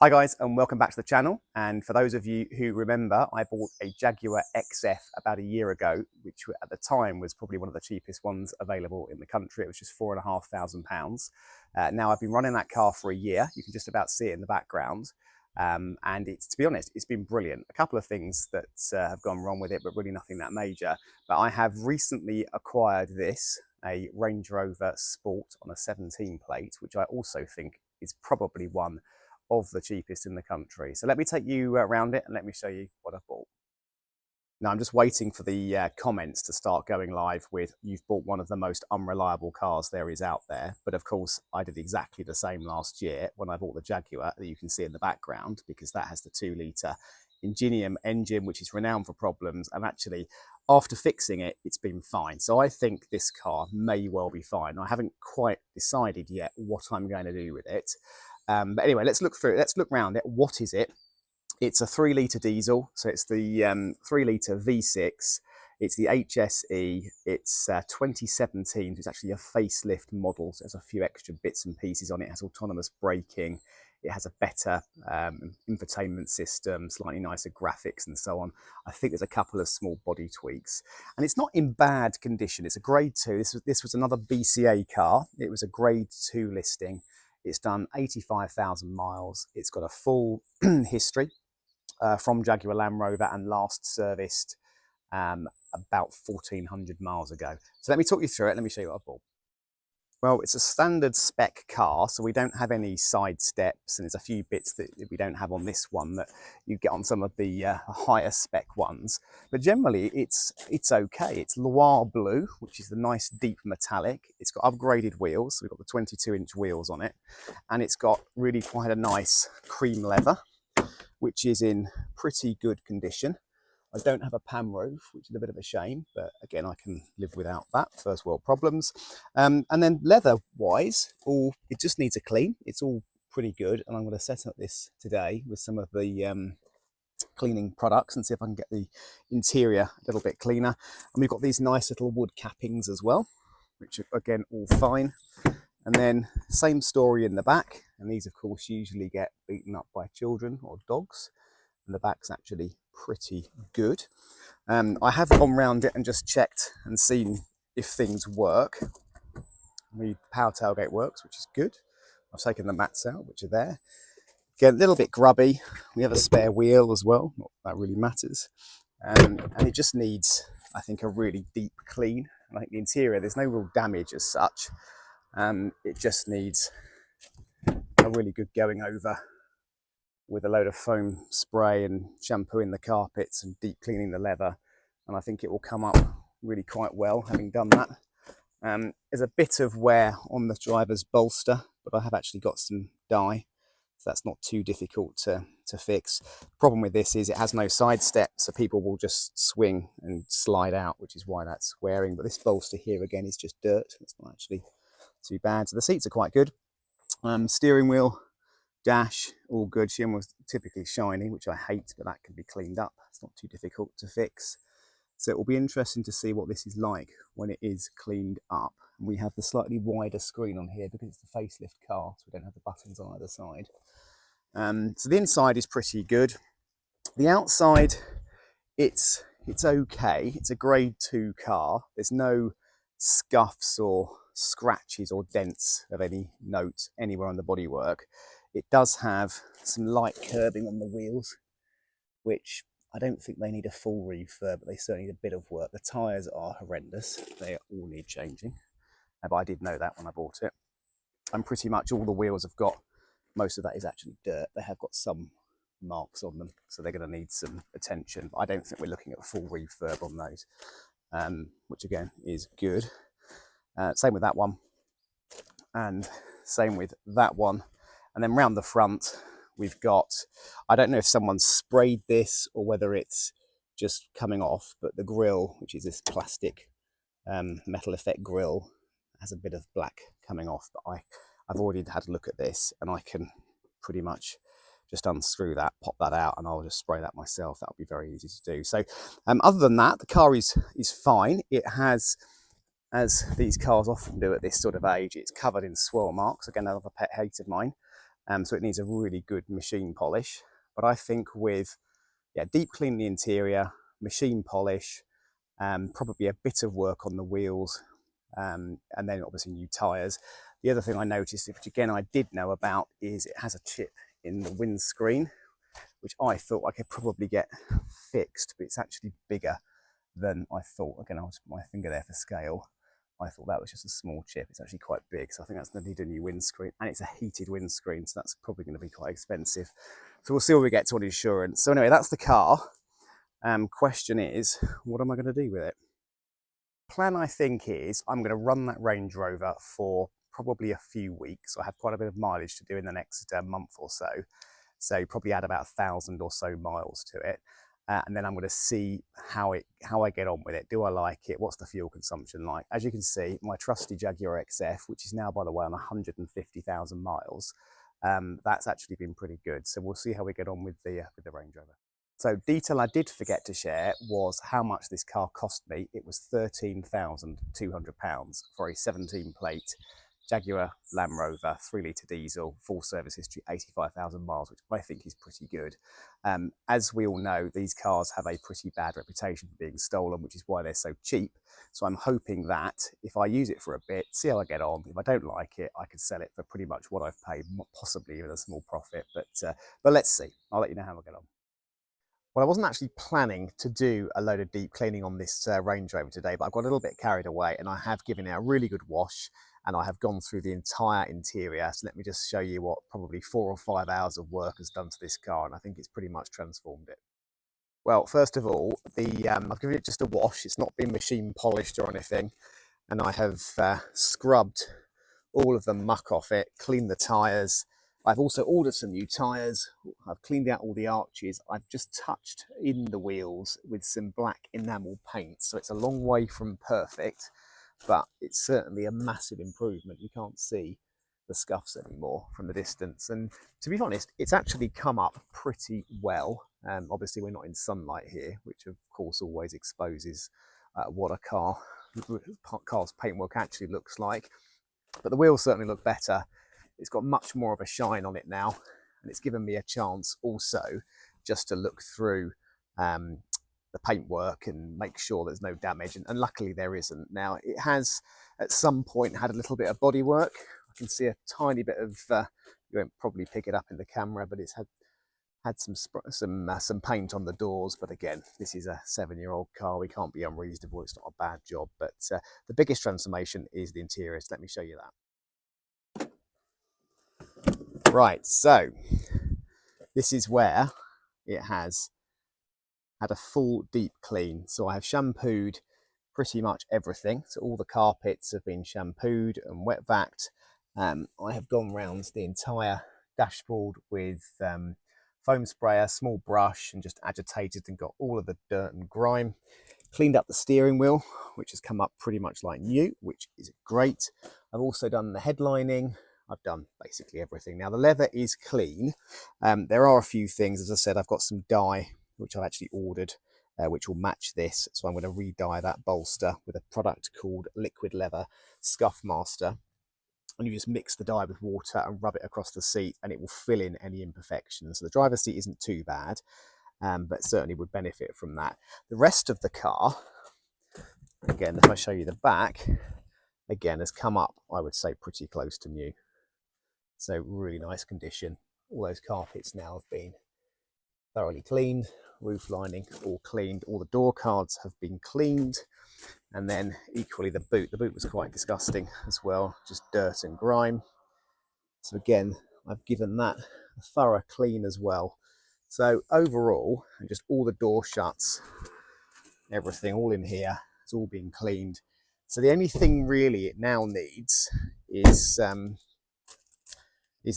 Hi guys, and welcome back to the channel. And for those of you who remember, I bought a Jaguar XF about a year ago, which at the time was probably one of the cheapest ones available in the country. It was just £4,500. Now I've been running that car for a year. You can just about see it in the background. And to be honest, it's been brilliant. A couple of things that have gone wrong with it, but really nothing that major. But I have recently acquired this, a Range Rover Sport on a 17 plate, which I also think is probably one of the cheapest in the country. So let me take you around it and let me show you what I've bought. Now I'm just waiting for the comments to start going live with, "You've bought one of the most unreliable cars there is out there." But of course I did exactly the same last year when I bought the Jaguar that you can see in the background, because that has the 2-litre Ingenium engine, which is renowned for problems. And actually, after fixing it, it's been fine. So I think this car may well be fine. I haven't quite decided yet what I'm going to do with it. But anyway, let's look through it. Let's look around it. What is it? It's a 3-litre diesel. So it's the 3-litre V6. It's the HSE. It's 2017. So it's actually a facelift model. So there's a few extra bits and pieces on it. It has autonomous braking. It has a better infotainment system, slightly nicer graphics and so on. I think there's a couple of small body tweaks. And it's not in bad condition. It's a grade 2. This was another BCA car. It was a grade 2 listing. It's done 85,000 miles. It's got a full history from Jaguar Land Rover and last serviced about 1,400 miles ago. So let me talk you through it. Let me show you what I've bought. Well, it's a standard spec car, so we don't have any side steps, and there's a few bits that we don't have on this one that you get on some of the higher spec ones. But generally, it's okay. It's Loire blue, which is the nice deep metallic. It's got upgraded wheels, so we've got the 22-inch wheels on it, and it's got really quite a nice cream leather, which is in pretty good condition. I don't have a PAM roof, which is a bit of a shame, but again, I can live without that. First world problems. And then leather-wise, it just needs a clean. It's all pretty good, and I'm going to set up this today with some of the cleaning products and see if I can get the interior a little bit cleaner. And we've got these nice little wood cappings as well, which are, again, all fine. And then same story in the back, and these, of course, usually get beaten up by children or dogs. And the back's actually pretty good. I have gone round it and just checked and seen if things work. The power tailgate works, which is good. I've taken the mats out, which are there. Again, a little bit grubby. We have a spare wheel as well. Not that really matters. And it just needs, I think, a really deep clean. And I think the interior, there's no real damage as such. It just needs a really good going over with a load of foam spray and shampooing the carpets and deep cleaning the leather, and I think it will come up really quite well having done that. There's a bit of wear on the driver's bolster, but I have actually got some dye, so that's not too difficult to fix. The problem with this is it has no side step, so people will just swing and slide out, which is why that's wearing. But this bolster here again is just dirt. It's not actually too bad. So the seats are quite good. Steering wheel, dash, all good. Shim was typically shiny, which I hate, but that can be cleaned up. It's not too difficult to fix. So it will be interesting to see what this is like when it is cleaned up. And we have the slightly wider screen on here because it's the facelift car, so we don't have the buttons on either side. So the inside is pretty good. The outside, it's okay. It's a grade 2 car. There's no scuffs or scratches or dents of any note anywhere on the bodywork. It does have some light curbing on the wheels, which I don't think they need a full refurb, but they certainly need a bit of work. The tyres are horrendous. They all need changing. But I did know that when I bought it. And pretty much all the wheels have got, most of that is actually dirt. They have got some marks on them, so they're going to need some attention. But I don't think we're looking at a full refurb on those, which again is good. Same with that one, and same with that one. And then round the front, we've got, I don't know if someone sprayed this or whether it's just coming off, but the grille, which is this plastic metal effect grille, has a bit of black coming off. But I've already had a look at this, and I can pretty much just unscrew that, pop that out, and I'll just spray that myself. That'll be very easy to do. So other than that, the car is fine. It has, as these cars often do at this sort of age, it's covered in swirl marks. Again, another pet hate of mine. so it needs a really good machine polish. But I think with deep clean the interior, machine polish, probably a bit of work on the wheels, and then obviously new tyres. The other thing I noticed, which again I did know about, is it has a chip in the windscreen, which I thought I could probably get fixed, but it's actually bigger than I thought. Again, I was my finger there for scale. I thought that was just a small chip. It's actually quite big, so I think that's going to need a new windscreen, and it's a heated windscreen, so that's probably going to be quite expensive. So we'll see what we get to on insurance. So anyway, that's the car. Question is, what am I going to do with it? Plan, I think, is I'm going to run that Range Rover for probably a few weeks. I have quite a bit of mileage to do in the next month or so. So probably add about 1,000 or so miles to it. And then I'm going to see how I get on with it. Do I like it? What's the fuel consumption like? As you can see, my trusty Jaguar XF, which is now, by the way, on 150,000 miles, that's actually been pretty good. So we'll see how we get on with the Range Rover. So detail I did forget to share was how much this car cost me. It was £13,200 for a 17 plate Jaguar Land Rover 3-litre diesel, full service history, 85,000 miles, which I think is pretty good. As we all know, these cars have a pretty bad reputation for being stolen, which is why they're so cheap. So I'm hoping that if I use it for a bit, see how I get on. If I don't like it, I could sell it for pretty much what I've paid, possibly even a small profit. But let's see. I'll let you know how I get on. Well, I wasn't actually planning to do a load of deep cleaning on this Range Rover today, but I've got a little bit carried away and I have given it a really good wash and I have gone through the entire interior. So let me just show you what probably 4 or 5 hours of work has done to this car, and I think it's pretty much transformed it. Well, first of all, I've given it just a wash. It's not been machine polished or anything, and I have scrubbed all of the muck off it, cleaned the tyres. I've also ordered some new tyres. I've cleaned out all the arches. I've just touched in the wheels with some black enamel paint. So it's a long way from perfect, but it's certainly a massive improvement. You can't see the scuffs anymore from the distance. And to be honest, it's actually come up pretty well. Obviously, we're not in sunlight here, which of course always exposes what a car's paintwork actually looks like. But the wheels certainly look better. It's got much more of a shine on it now, and it's given me a chance also just to look through the paintwork and make sure there's no damage, and luckily there isn't. Now, it has at some point had a little bit of bodywork. I can see a tiny bit of, you won't probably pick it up in the camera, but it's had some paint on the doors. But again, this is a 7-year-old car. We can't be unreasonable. It's not a bad job. But the biggest transformation is the interior. So let me show you that. Right, so this is where it has had a full deep clean. So I have shampooed pretty much everything. So all the carpets have been shampooed and wet vacked. I have gone round the entire dashboard with foam sprayer, small brush, and just agitated and got all of the dirt and grime. Cleaned up the steering wheel, which has come up pretty much like new, which is great. I've also done the headlining. I've done basically everything. Now the leather is clean. There are a few things, as I said, I've got some dye, which I've actually ordered, which will match this. So I'm going to re-dye that bolster with a product called Liquid Leather Scuff Master. And you just mix the dye with water and rub it across the seat, and it will fill in any imperfections. So the driver's seat isn't too bad, but certainly would benefit from that. The rest of the car, again, if I show you the back, again, has come up, I would say, pretty close to new. So really nice condition. All those carpets now have been thoroughly cleaned, roof lining all cleaned, all the door cards have been cleaned, and then equally the boot. The boot was quite disgusting as well, just dirt and grime. So again, I've given that a thorough clean as well. So overall, just all the door shuts, everything all in here, it's all been cleaned. So the only thing really it now needs is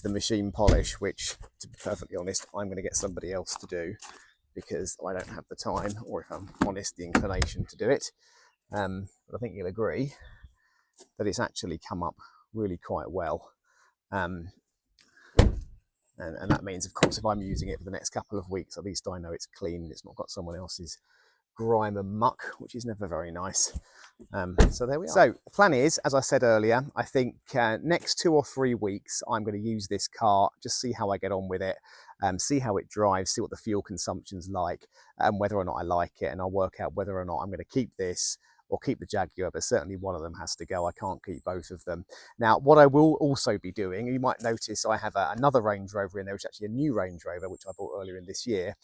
the machine polish, which, to be perfectly honest, I'm going to get somebody else to do because I don't have the time, or if I'm honest, the inclination to do it. But I think you'll agree that it's actually come up really quite well. And that means, of course, if I'm using it for the next couple of weeks, at least I know it's clean, it's not got someone else's grime and muck, which is never very nice. So there we are. So the plan is, as I said earlier, I think next 2 or 3 weeks, I'm going to use this car, just see how I get on with it, see how it drives, see what the fuel consumption's like, and whether or not I like it. And I'll work out whether or not I'm going to keep this or keep the Jaguar, but certainly one of them has to go. I can't keep both of them. Now, what I will also be doing, you might notice I have another Range Rover in there, which is actually a new Range Rover, which I bought earlier in this year.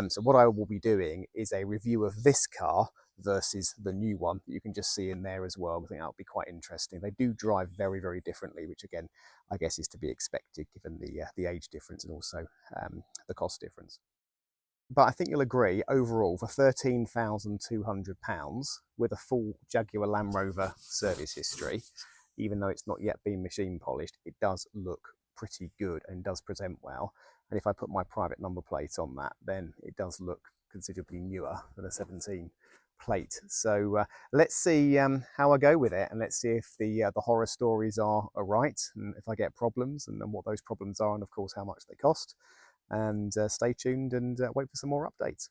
So what I will be doing is a review of this car versus the new one that you can just see in there as well. I think that'll be quite interesting. They do drive very, very differently, which again, I guess is to be expected given the age difference and also the cost difference. But I think you'll agree, overall, for £13,200 with a full Jaguar Land Rover service history, even though it's not yet been machine polished, it does look pretty good and does present well. And if I put my private number plate on that, then it does look considerably newer than a 17 plate. So let's see how I go with it, and let's see if the horror stories are right, and if I get problems, and then what those problems are, and of course how much they cost. And stay tuned and wait for some more updates.